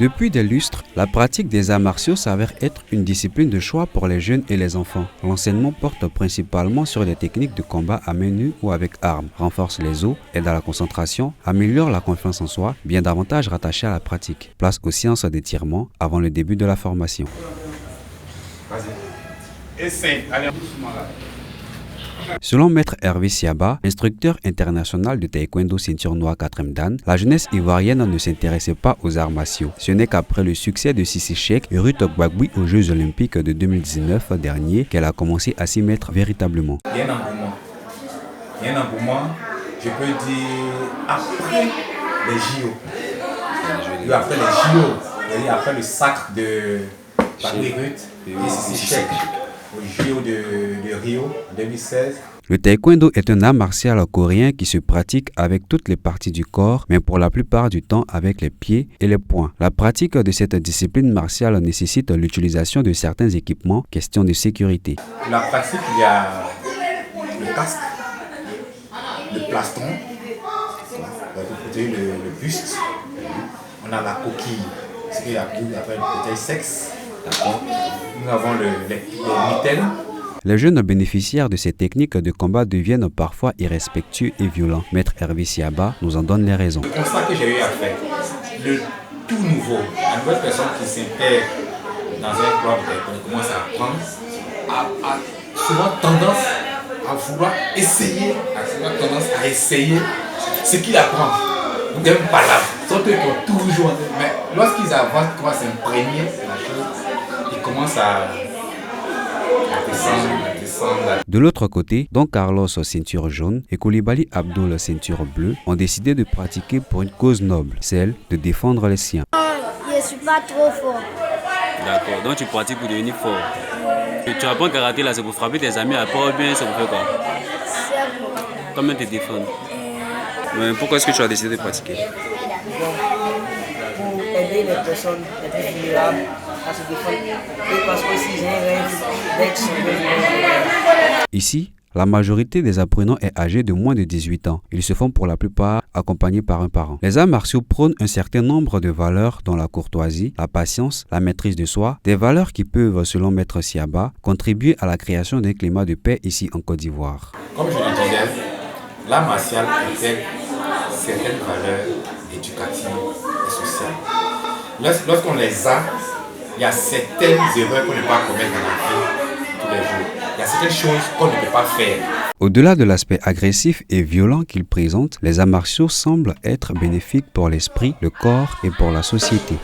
Depuis des lustres, la pratique des arts martiaux s'avère être une discipline de choix pour les jeunes et les enfants. L'enseignement porte principalement sur des techniques de combat à main nue ou avec armes, renforce les os, aide à la concentration, améliore la confiance en soi, bien davantage rattaché à la pratique. Place aux séances d'étirement avant le début de la formation. Et 5, allez. Selon Maître Hervé Siaba, instructeur international de taekwondo ceinture noire 4e dan, la jeunesse ivoirienne ne s'intéressait pas aux arts martiaux. Ce n'est qu'après le succès de Sissi Cheikh et Ruth Gbagboui aux Jeux Olympiques de 2019 dernier qu'elle a commencé à s'y mettre véritablement. Il y a un engouement. Il y a un engouement, je peux dire, après les JO. Après les JO, après le sacre de Gbagboui Ruth et Sissi Cheikh au JO de Rio 2016. Le taekwondo est un art martial coréen qui se pratique avec toutes les parties du corps, mais pour la plupart du temps avec les pieds et les poings. La pratique de cette discipline martiale nécessite l'utilisation de certains équipements, question de sécurité. La pratique, il y a le casque, le plastron, pour protéger le buste. On a la coquille, ce qu'on appelle le bouteille sexe. Nous avons les mitaines. Les jeunes bénéficiaires de ces techniques de combat deviennent parfois irrespectueux et violents. Maître Hervé Siaba nous en donne les raisons. Le constat que j'ai eu à faire, le tout nouveau, la nouvelle personne qui s'intègre dans un club qui commence à apprendre, a souvent tendance à vouloir essayer, ce qu'il apprend. Donc, même pas là, sauf qu'ils sont toujours. Mais lorsqu'ils avancent, ils commencent à s'imprégner de la chose, ils commencent à descendre. De l'autre côté, Don Carlos ceinture jaune et Koulibaly Abdoul ceinture bleue ont décidé de pratiquer pour une cause noble, celle de défendre les siens. Je ne suis pas trop fort. D'accord, donc tu pratiques pour devenir fort. Tu apprends le karaté là, c'est pour frapper tes amis après ou bien c'est pour faire quoi? C'est pour... Comment te défendre? Mais pourquoi est-ce que tu as décidé de pratiquer? Pour aider les personnes les plus vulnérables à se défendre. Et parce que si j'ai un rêve d'être sauvé. Ici, la majorité des apprenants est âgée de moins de 18 ans. Ils se font pour la plupart accompagnés par un parent. Les arts martiaux prônent un certain nombre de valeurs dont la courtoisie, la patience, la maîtrise de soi, des valeurs qui peuvent, selon Maître Siaba, contribuer à la création d'un climat de paix ici en Côte d'Ivoire. Comme je le disais, l'art martial intègre certaines valeurs éducatives et sociales. Lorsqu'on les a, il y a certaines erreurs qu'on ne peut pas commettre dans la vie tous les jours. Il y a certaines choses qu'on ne peut pas faire. Au-delà de l'aspect agressif et violent qu'ils présentent, les arts martiaux semblent être bénéfiques pour l'esprit, le corps et pour la société.